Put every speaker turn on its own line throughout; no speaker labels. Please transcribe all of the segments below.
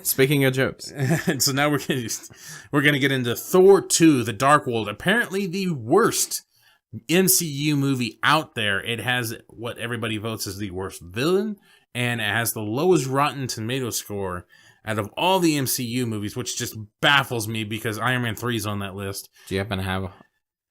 Speaking of jokes.
And so now we're gonna get into Thor 2, The Dark World. Apparently the worst MCU movie out there. It has what everybody votes as the worst villain, and it has the lowest Rotten Tomato score out of all the MCU movies, which just baffles me because Iron Man 3 is on that list.
Do you happen to have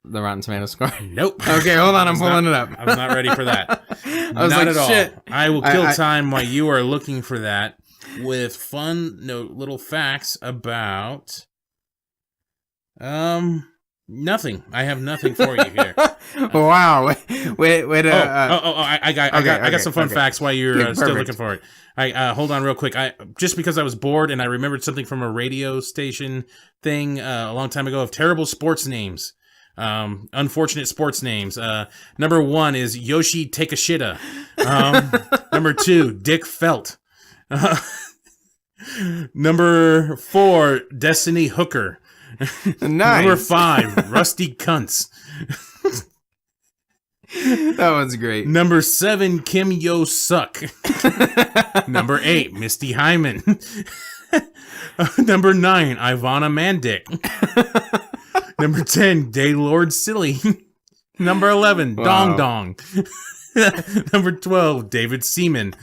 the Rotten Tomato score?
Nope.
Okay, hold on. I'm pulling it up.
I was not ready for that.
I was
not
like,
at all.
shit.
I will kill time while you are looking for that with fun little facts about nothing. I have nothing for you here.
Wow. Wait.
I got some fun facts while you're still looking for it. Hold on real quick. Just because I was bored and I remembered something from a radio station thing a long time ago of terrible sports names. Unfortunate sports names. Number 1 is Yoshi Takeshita. Number 2, Dick Felt. Number 4, Destiny Hooker.
Nice.
Number 5, Rusty Cunts.
That one's great.
Number 7, Kim Yo Suck. Number 8, Misty Hyman. Number 9, Ivana Mandic. Number 10, Daylord Silly. Number 11, Dong Dong. Number 12, David Seaman.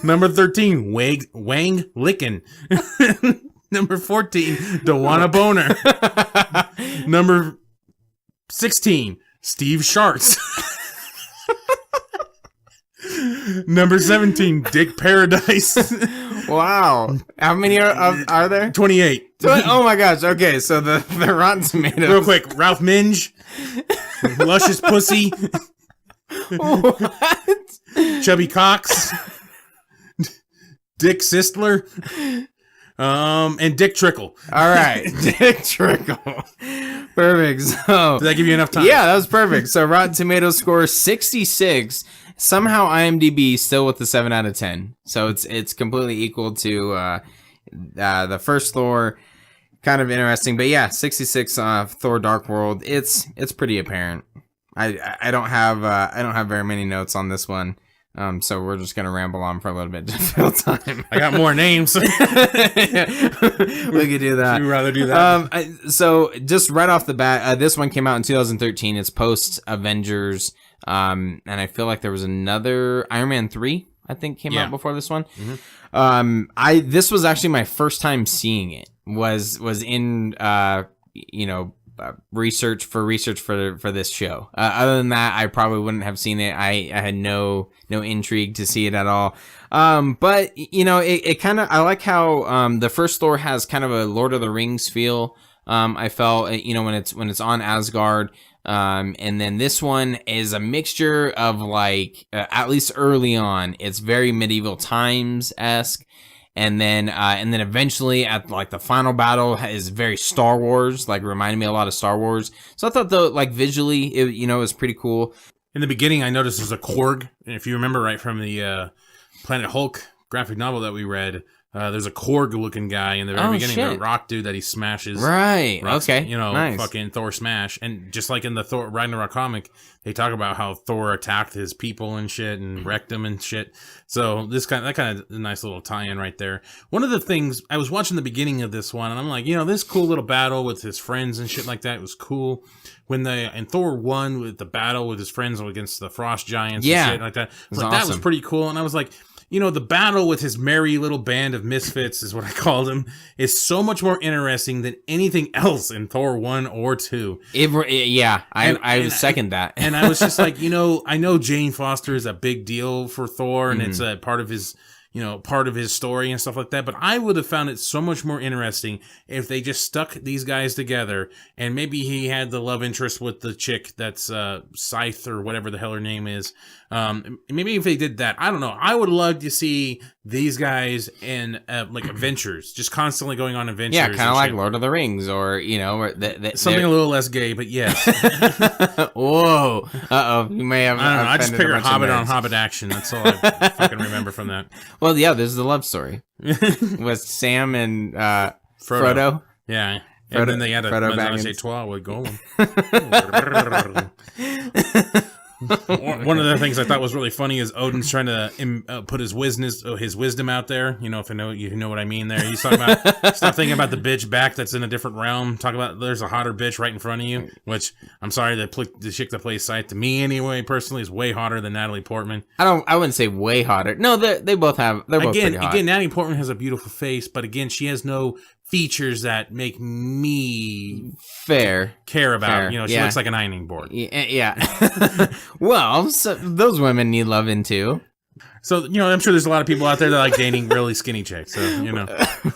Number 13, Wang Lickin. Number 14, Dewana Boner. Number 16, Steve Sharks. Number 17, Dick Paradise.
Wow. How many are there?
28.
Oh my gosh. Okay, so the Rotten Tomatoes.
Real quick, Ralph Minge. Luscious Pussy.
What?
Chubby Cox. Dick Sistler. And Dick Trickle.
All right. Dick Trickle. Perfect. So,
did that give you enough time?
Yeah, that was perfect. So Rotten Tomatoes score 66. Somehow IMDb still with the 7 out of 10. So it's completely equal to the first Thor. Kind of interesting, but yeah, 66 Thor Dark World. It's pretty apparent. I don't have very many notes on this one. So we're just gonna ramble on for a little bit to fill time.
I got more names.
We could do that.
Would you rather do that?
So just right off the bat, this one came out in 2013. It's post Avengers. And I feel like there was another Iron Man 3, I think, came out before this one. Mm-hmm. This was actually my first time seeing it. Was in research for this show. Other than that, I probably wouldn't have seen it. I had no intrigue to see it at all. But it kind of, I like how the first Thor has kind of a Lord of the Rings feel. I felt when it's on Asgard. And then this one is a mixture of at least early on, it's very medieval times-esque. And then eventually at the final battle is very Star Wars, reminded me a lot of Star Wars. So I thought though, visually, it was pretty cool.
In the beginning, I noticed there's a Korg. And if you remember right from the Planet Hulk graphic novel that we read, there's a Korg-looking guy in the very beginning, the rock dude that he smashes.
Right.
Rocks,
okay.
Nice. Fucking Thor smash. And just like in the Thor Ragnarok comic, they talk about how Thor attacked his people and shit and wrecked them and shit. So that kind of a nice little tie-in right there. One of the things, I was watching the beginning of this one, and I'm like, this cool little battle with his friends and shit like that, it was cool. In Thor 1, with the battle with his friends against the Frost Giants and shit like that, that was pretty cool. And I was like, the battle with his merry little band of misfits is what I called him, is so much more interesting than anything else in Thor 1 or 2.
I second that.
And I was just like, I know Jane Foster is a big deal for Thor, and it's a part of his story and stuff like that. But I would have found it so much more interesting if they just stuck these guys together, and maybe he had the love interest with the chick that's Scythe or whatever the hell her name is. Maybe if they did that, I don't know. I would love to see these guys in adventures, just constantly going on adventures.
Yeah, kind of like Lord of the Rings, or
something a little less gay, but yes.
Whoa! You may have.
I don't know. I just picture Hobbit on Hobbit action. That's all I fucking remember from that.
Well, yeah, this is the love story with Sam and Frodo.
Yeah. And then they had a menage a trois with Gollum. One of the things I thought was really funny is Odin's trying to put his wisdom out there. You know, you know what I mean there. He's talking about stop thinking about the bitch back that's in a different realm. Talk about there's a hotter bitch right in front of you. Which I'm sorry, the chick that plays Scythe, to me anyway, personally, is way hotter than Natalie Portman.
I wouldn't say way hotter. No, they both have. They're both pretty hot.
Again, Natalie Portman has a beautiful face, but again, she has no features that make me care about. You know, she looks like an ironing board.
Yeah. Well, so those women need loving too.
So, you know, I'm sure there's a lot of people out there that like dating really skinny chicks. So, you know.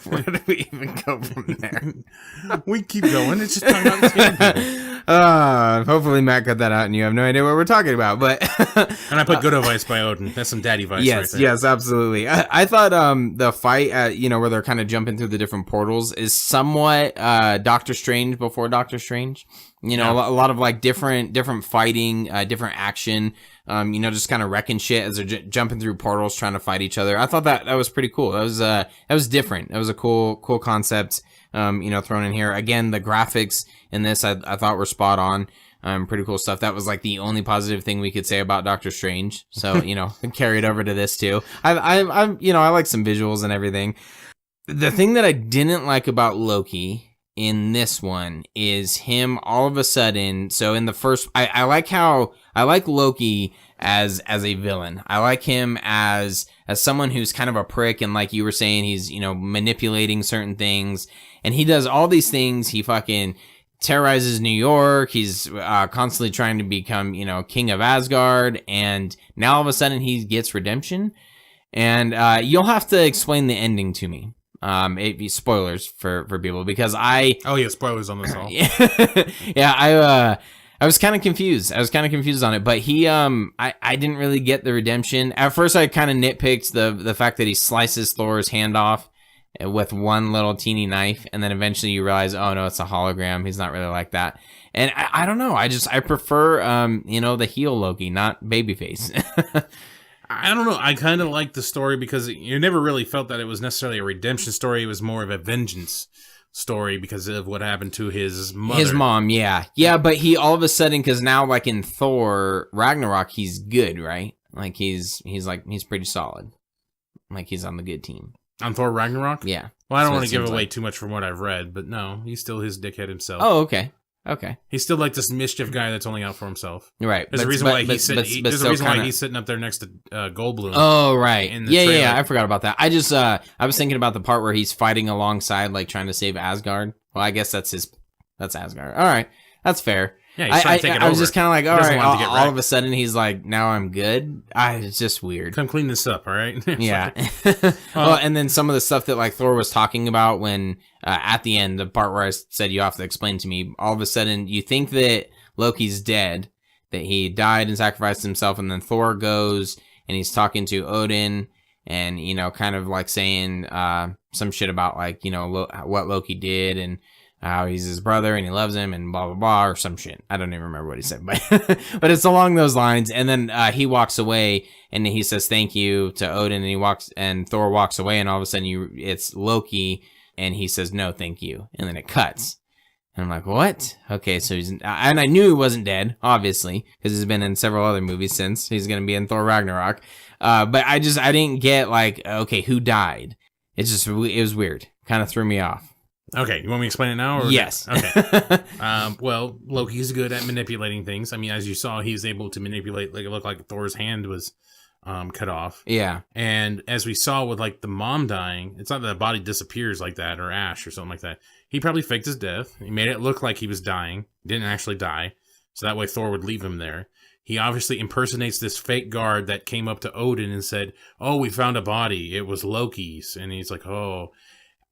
Where do we even go from there?
We keep going. It's just talking about skinny people.
Hopefully Matt cut that out and you have no idea what we're talking about. But
and I put Good Advice by Odin. That's some daddy advice
right there. Yes, absolutely. I thought the fight, you know, where they're kind of jumping through the different portals is somewhat Doctor Strange before Doctor Strange. You know, a lot of like different fighting, different action. You know, just kind of wrecking shit as they're jumping through portals, trying to fight each other. I thought that was pretty cool. That was different. That was a cool concept. You know, thrown in here again. The graphics in this, I thought were spot on. Pretty cool stuff. That was like the only positive thing we could say about Doctor Strange. So you know, carry it over to this too. I'm you know, I like some visuals and everything. The thing that I didn't like about Loki in this one is him all of a sudden. So in the first, I like Loki as a villain. I like him as someone who's kind of a prick, and like you were saying, he's, you know, manipulating certain things, and he does all these things. He fucking terrorizes New York. He's constantly trying to become, you know, king of Asgard, and now all of a sudden he gets redemption. And you'll have to explain the ending to me. It'd be spoilers for people because
spoilers on this all.
Yeah, I was kind of confused. I was kind of confused on it, but he I didn't really get the redemption. At first I kind of nitpicked the fact that he slices Thor's hand off with one little teeny knife, and then eventually you realize, oh no, it's a hologram. He's not really like that. And I don't know. I prefer you know, the heel Loki, not babyface.
I don't know. I kind of like the story because you never really felt that it was necessarily a redemption story. It was more of a vengeance story because of what happened to his mother.
His mom, yeah. Yeah, but he all of a sudden, because now like in Thor Ragnarok, he's good, right? Like he's pretty solid. Like he's on the good team.
On Thor Ragnarok?
Yeah.
Well, I don't want to give away too much from what I've read, but no, he's still his dickhead himself.
Oh, okay. Okay.
He's still like this mischief guy that's only out for himself.
Right.
There's a reason why he's sitting up there next to Goldblum.
Oh, right. Yeah. I forgot about that. I was thinking about the part where he's fighting alongside, like trying to save Asgard. Well, I guess that's Asgard. All right. That's fair.
Yeah, he's trying to take it over.
I was just kind of like, all right, all of a sudden he's like, now I'm good. It's just weird.
Come clean this up, all right?
Yeah. Well, and then some of the stuff that like Thor was talking about when at the end, the part where I said you have to explain to me, all of a sudden you think that Loki's dead, that he died and sacrificed himself, and then Thor goes and he's talking to Odin and, you know, kind of like saying some shit about like, you know, what Loki did and how he's his brother and he loves him and blah, blah, blah, or some shit. I don't even remember what he said, but but it's along those lines. And then he walks away and he says thank you to Odin, and Thor walks away, and all of a sudden it's Loki and he says no, thank you. And then it cuts. And I'm like, what? Okay, so and I knew he wasn't dead, obviously, because he's been in several other movies since. He's going to be in Thor Ragnarok. But I didn't get like, okay, who died? It was weird. Kind of threw me off.
Okay, you want me to explain it now? Or
yes.
Okay. Well, Loki's good at manipulating things. I mean, as you saw, he's able to manipulate, like it looked like Thor's hand was cut off.
Yeah.
And as we saw with like the mom dying, it's not that the body disappears like that, or ash or something like that. He probably faked his death. He made it look like he was dying. He didn't actually die. So that way Thor would leave him there. He obviously impersonates this fake guard that came up to Odin and said, oh, we found a body. It was Loki's. And he's like, oh.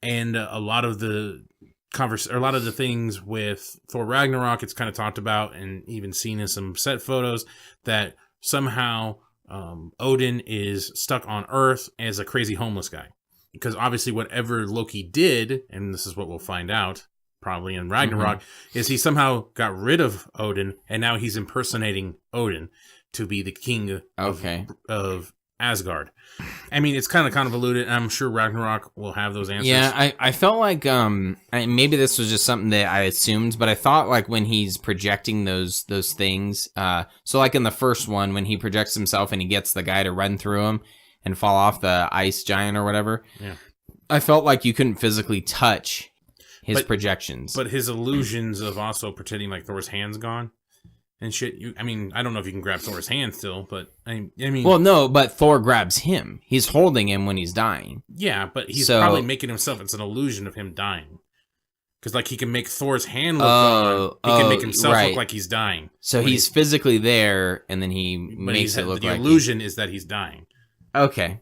And a lot of the things with Thor Ragnarok, it's kind of talked about and even seen in some set photos that somehow Odin is stuck on Earth as a crazy homeless guy. Because obviously whatever Loki did, and this is what we'll find out probably in Ragnarok, is he somehow got rid of Odin, and now he's impersonating Odin to be the king of Asgard. I mean, it's kind of convoluted, and I'm sure Ragnarok will have those answers.
Yeah, I felt like maybe this was just something that I assumed, but I thought like when he's projecting those things, so like in the first one when he projects himself and he gets the guy to run through him and fall off the ice giant or whatever.
Yeah.
I felt like you couldn't physically touch his projections.
But his illusions of also pretending like Thor's hand's gone and shit. I mean, I don't know if you can grab Thor's hand still, but I mean...
Well, no, but Thor grabs him. He's holding him when he's dying.
Yeah, but he's probably making himself... It's an illusion of him dying. Because, like, he can make Thor's hand look gone. He can make himself look like he's dying.
So he's physically there, and then he makes it look like...
The illusion is that he's dying.
Okay.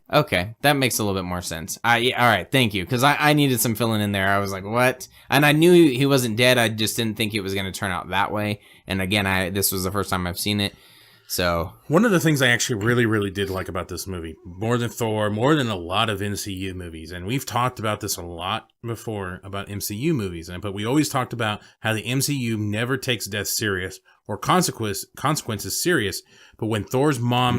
That makes a little bit more sense. All right, thank you. Because I needed some filling in there. I was like, what? And I knew he wasn't dead. I just didn't think it was going to turn out that way. And again, this was the first time I've seen it. So
one of the things I actually really, really did like about this movie, more than Thor, more than a lot of MCU movies, and we've talked about this a lot before about MCU movies, but we always talked about how the MCU never takes death serious or consequences serious. But when Thor's mom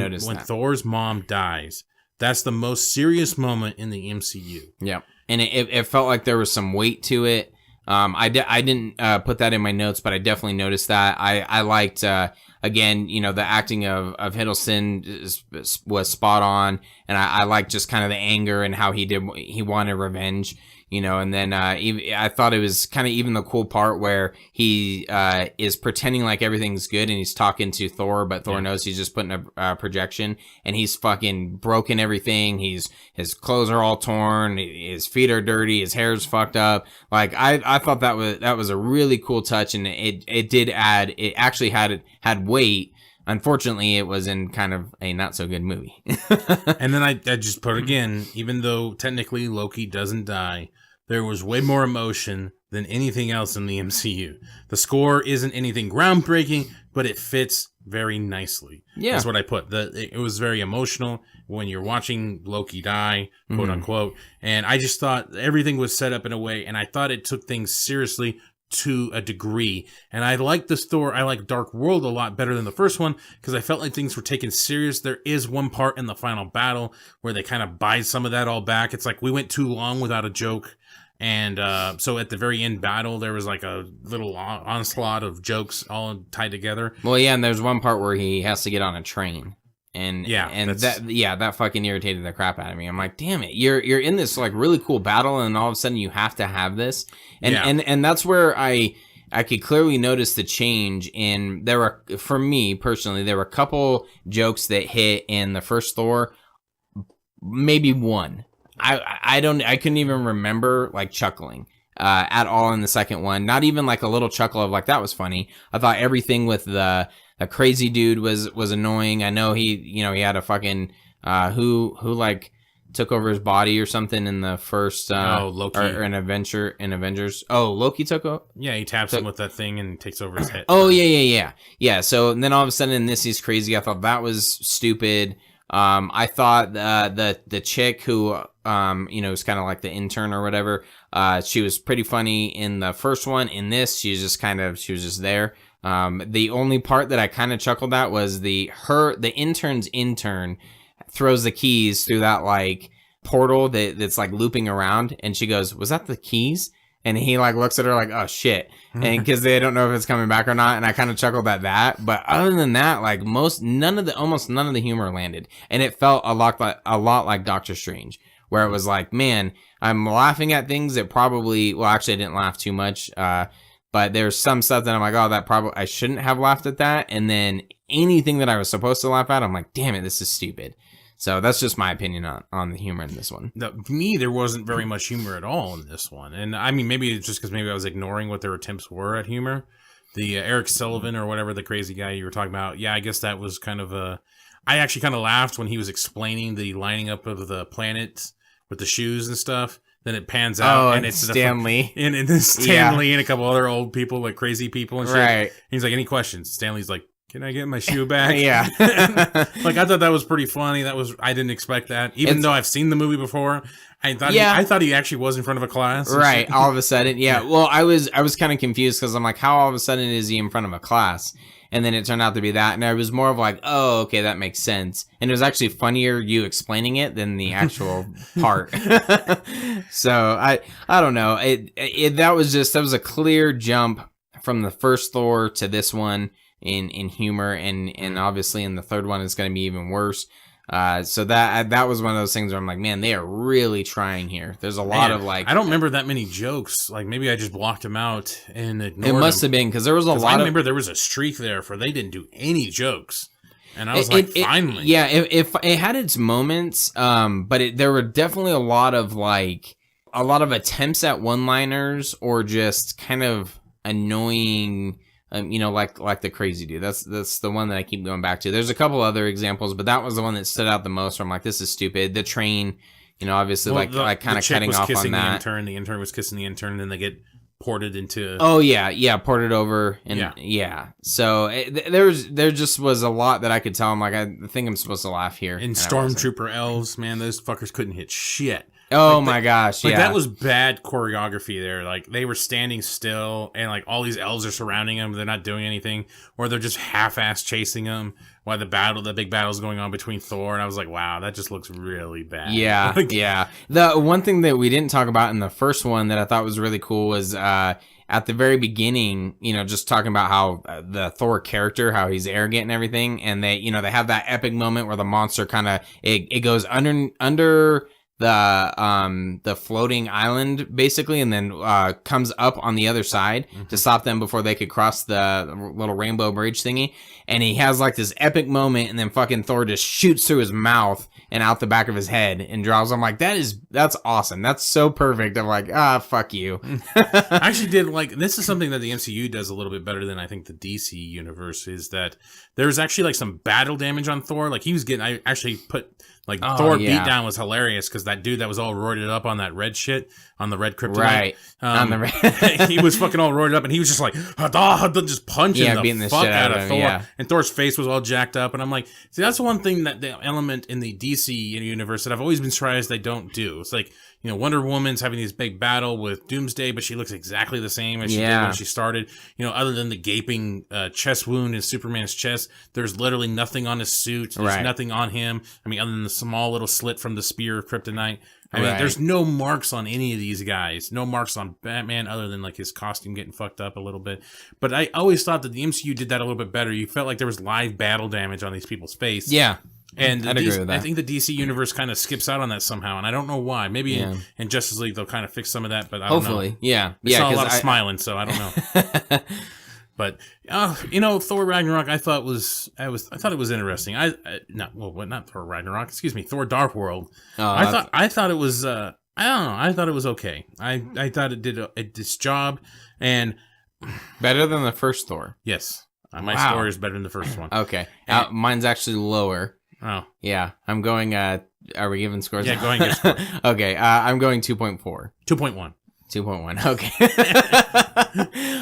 dies, that's the most serious moment in the MCU.
Yeah, and it felt like there was some weight to it. I didn't put that in my notes, but I definitely noticed that. I liked, again, the acting of Hiddleston was spot on, and I liked just kind of the anger and how he wanted revenge, and then I thought it was kind of even the cool part where he is pretending like everything's good and he's talking to Thor, but Thor knows he's just putting a projection, and he's fucking broken everything. His clothes are all torn, his feet are dirty, his hair's fucked up. Like I thought that was a really cool touch, and it actually had weight. Unfortunately, it was in kind of a not so good movie.
And then I just put again, even though technically Loki doesn't die, there was way more emotion than anything else in the MCU. The score isn't anything groundbreaking, but it fits very nicely. Yeah. That's what I put. It was very emotional when you're watching Loki die, quote unquote. And I just thought everything was set up in a way, and I thought it took things seriously to a degree. And I like this Thor, I like Dark World a lot better than the first one, because I felt like things were taken serious. There is one part in the final battle where they kind of buy some of that all back. It's like we went too long without a joke. And so at the very end battle, there was like a little onslaught of jokes all tied together.
Well, yeah, and there's one part where he has to get on a train. And that fucking irritated the crap out of me. I'm like, damn it, you're in this like really cool battle, and all of a sudden you have to have this. And that's where I could clearly notice the change in for me personally, there were a couple jokes that hit in the first Thor, maybe one. I couldn't even remember like chuckling at all in the second one. Not even like a little chuckle of like that was funny. I thought everything with the crazy dude was annoying. I know he had a fucking who like took over his body or something in the first
Loki
or in Avengers. Oh, Loki took over.
Yeah, he taps him with that thing and takes over his head.
Oh yeah. So and then all of a sudden in this he's crazy. I thought that was stupid. I thought the chick who was kind of like the intern or whatever. She was pretty funny in the first one. In this, she was just there. The only part that I kind of chuckled at was the intern's intern throws the keys through that like portal that's like looping around, and she goes, "Was that the keys?" And he like looks at her like, "Oh shit," and because they don't know if it's coming back or not. And I kind of chuckled at that. But other than that, like almost none of the humor landed, and it felt a lot like Doctor Strange, where it was like, man, I'm laughing at things that probably, well, actually I didn't laugh too much. But there's some stuff that I'm like, oh, that probably I shouldn't have laughed at that. And then anything that I was supposed to laugh at, I'm like, damn it, this is stupid. So that's just my opinion on the humor in this one.
To me, there wasn't very much humor at all in this one. And I mean, maybe it's just because maybe I was ignoring what their attempts were at humor. The Eric Sullivan or whatever, the crazy guy you were talking about. Yeah, I guess that was kind of I actually kind of laughed when he was explaining the lining up of the planets with the shoes and stuff. Then it pans out and it's
Stanley.
And Stanley and a couple other old people, like crazy people and shit.
Right.
And he's like, any questions? Stanley's like, Can I get my shoe back?
Yeah.
Like, I thought that was pretty funny. I didn't expect that. Even though I've seen the movie before, I thought he actually was in front of a class.
Right. All of a sudden. Yeah. Well, I was kind of confused because I'm like, how all of a sudden is he in front of a class? And then it turned out to be that. And I was more of like, oh, okay, that makes sense. And it was actually funnier you explaining it than the actual part. So I don't know. That was a clear jump from the first Thor to this one in humor. And obviously in the third one, it's going to be even worse. So that was one of those things where I'm like, man, they are really trying here. There's a lot of like,
I don't remember that many jokes. Like maybe I just blocked them out and ignored them.
It must have been because there was a lot.
I remember there was a streak there for they didn't do any jokes, and I was finally,
yeah. If it had its moments, but there were definitely a lot of attempts at one-liners or just kind of annoying. Like the crazy dude. That's the one that I keep going back to. There's a couple other examples, but that was the one that stood out the most. Where I'm like, this is stupid. The train, obviously, kind of cutting off on that.
The intern was kissing the intern, and then they get ported into.
Oh yeah, ported over, and yeah. So there just was a lot that I could tell. I'm like, I think I'm supposed to laugh here.
And Stormtrooper elves, man, those fuckers couldn't hit shit.
Oh my gosh, yeah.
That was bad choreography there. Like, they were standing still, and, like, all these elves are surrounding them. They're not doing anything. Or they're just half-ass chasing them while the big battle's going on between Thor. And I was like, wow, that just looks really bad.
Yeah, yeah. The one thing that we didn't talk about in the first one that I thought was really cool was at the very beginning, just talking about how the Thor character, how he's arrogant and everything. And they have that epic moment where the monster kind of, it goes under the floating island basically, and then comes up on the other side to stop them before they could cross the little rainbow bridge thingy. And he has like this epic moment, and then fucking Thor just shoots through his mouth and out the back of his head and drops. I'm like, that's awesome. That's so perfect. I'm like, fuck you.
I actually did like, this is something that the MCU does a little bit better than I think the DC universe, is that there's actually like some battle damage on Thor. Like I actually put like Thor beatdown was hilarious because that dude that was all roided up on that red shit, on the red kryptonite.
Right. On the red.
He was fucking all roided up, and he was just like, just punching the fuck out of Thor.
Yeah.
And Thor's face was all jacked up. And I'm like, see, that's one thing that the element in the DC universe that I've always been surprised they don't do. It's like, Wonder Woman's having this big battle with Doomsday, but she looks exactly the same as she did when she started. Other than the gaping chest wound in Superman's chest, there's literally nothing on his suit. There's nothing on him. I mean, other than the small little slit from the spear of kryptonite. I mean, there's no marks on any of these guys. No marks on Batman other than like his costume getting fucked up a little bit. But I always thought that the MCU did that a little bit better. You felt like there was live battle damage on these people's face.
Yeah.
And I'd agree with that. I think the DC universe kind of skips out on that somehow, and I don't know why. Maybe in Justice League they'll kind of fix some of that, but I don't know.
Hopefully, yeah.
I saw a lot of smiling, so I don't know. But Thor Ragnarok, I thought it was interesting. Not Thor Ragnarok. Excuse me, Thor Dark World. I thought it was. I don't know. I thought it was okay. I thought it did its job, and
better than the first Thor.
Yes, my score is better than the first one.
Okay, mine's actually lower.
Oh.
Yeah, I'm going, are we giving scores?
Yeah, go ahead and get scores.
Okay, I'm going 2.4.
2.1.
2.1, okay.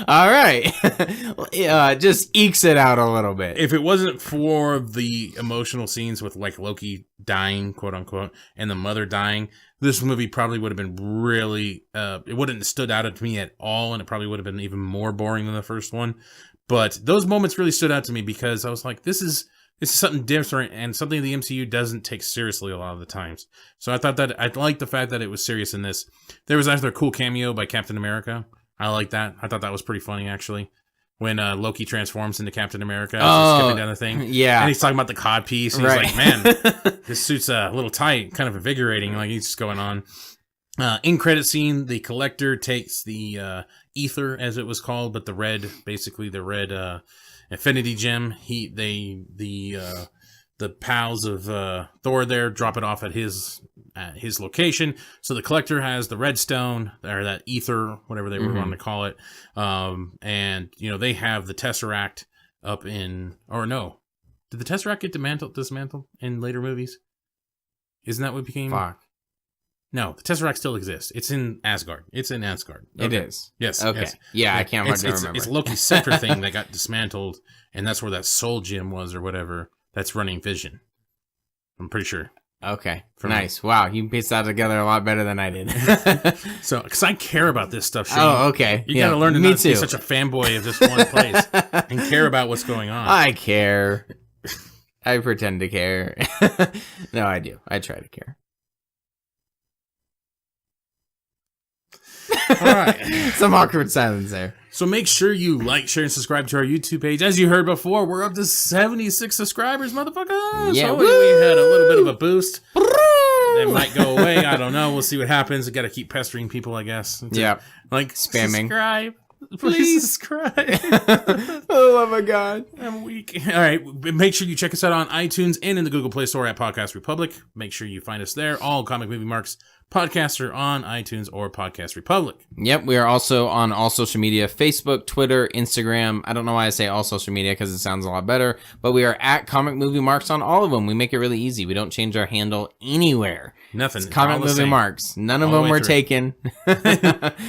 All right. Just ekes it out a little bit.
If it wasn't for the emotional scenes with, like, Loki dying, quote unquote, and the mother dying, this movie probably would have been really, it wouldn't have stood out to me at all, and it probably would have been even more boring than the first one. But those moments really stood out to me because I was like, this is something different and something the MCU doesn't take seriously a lot of the times. So I thought that I liked the fact that it was serious in this. There was actually a cool cameo by Captain America. I like that. I thought that was pretty funny, actually. When Loki transforms into Captain America, skipping down the thing.
Yeah.
And he's talking about the cod piece. And he's like, man, this suit's a little tight, kind of invigorating. Like, he's just going on. In credit scene, the Collector takes the ether, as it was called, but the red Infinity Gem. The pals of Thor there drop it off at his location. So the Collector has the red stone, or that ether, whatever they were wanting to call it. And they have the Tesseract up in, or no, did the Tesseract get dismantled in later movies? Isn't that what became?
Fuck.
No, the Tesseract still exists. It's in Asgard. It's in Asgard. Okay.
It is.
Yes.
Okay.
Yes.
Yeah, I can't remember.
It's Loki's scepter thing that got dismantled, and that's where that soul gem was or whatever. That's running Vision. I'm pretty sure.
Okay. Nice. Wow, you pieced that together a lot better than I did.
So, because I care about this stuff, Shane.
Oh, okay.
You gotta learn to not be such a fanboy of this one place and care about what's going on.
I care. I pretend to care. No, I do. I try to care.
All right.
Some awkward silence there.
So make sure you like, share, and subscribe to our YouTube page. As you heard before, we're up to 76 subscribers, motherfuckers.
Yeah,
so we had a little bit of a boost. It might go away. I don't know. We'll see what happens. I got to keep pestering people, I guess.
Yeah.
Like,
spamming.
Subscribe. Please subscribe.
Oh my God.
I'm weak. All right. Make sure you check us out on iTunes and in the Google Play Store at Podcast Republic. Make sure you find us there. All Comic Movie Marks podcasts are on iTunes or Podcast Republic.
Yep. We are also on all social media, Facebook, Twitter, Instagram. I don't know why I say all social media because it sounds a lot better, but we are at Comic Movie Marks on all of them. We make it really easy. We don't change our handle anywhere.
Nothing.
It's Comic Movie Marks. None of them were taken.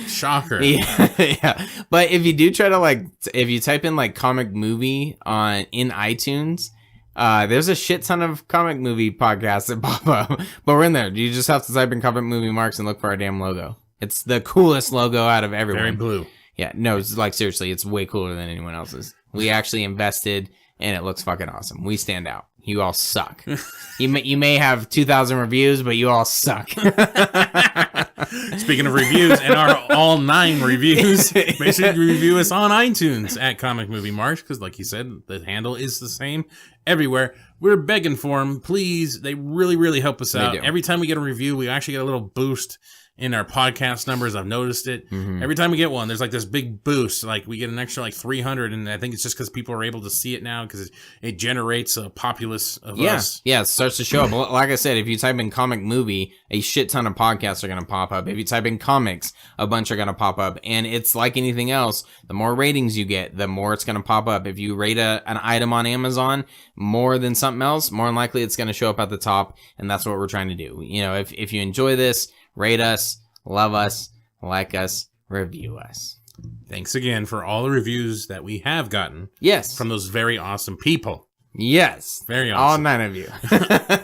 Shocker.
Yeah. But if you do try to if you type in comic movie in iTunes, there's a shit ton of comic movie podcasts that pop up, but we're in there. You just have to type in Comic Movie Marks and look for our damn logo. It's the coolest logo out of everyone.
Very blue.
Yeah, no, it's seriously, it's way cooler than anyone else's. We actually invested, and it looks fucking awesome. We stand out. You all suck. You may have 2,000 reviews, but you all suck.
Speaking of reviews, and our all 9 reviews, make sure you review us on iTunes at Comic Movie March, because like you said, the handle is the same everywhere. We're begging for them. Please, they really, really help us out. Every time we get a review, we actually get a little boost in our podcast numbers. I've noticed it. Mm-hmm. Every time we get one, there's this big boost. We get an extra 300, and I think it's just because people are able to see it now because it generates a populace of us.
Yeah, it starts to show up. Like I said, if you type in comic movie, a shit ton of podcasts are going to pop up. If you type in comics, a bunch are going to pop up. And it's like anything else. The more ratings you get, the more it's going to pop up. If you rate an item on Amazon more than something else, more than likely it's going to show up at the top. And that's what we're trying to do. If you enjoy this, rate us, love us, like us, review us.
Thanks again for all the reviews that we have gotten.
Yes.
From those very awesome people.
Yes.
Very awesome.
All 9 of you.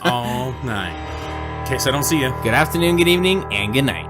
All 9. In case I don't see you.
Good afternoon, good evening, and good night.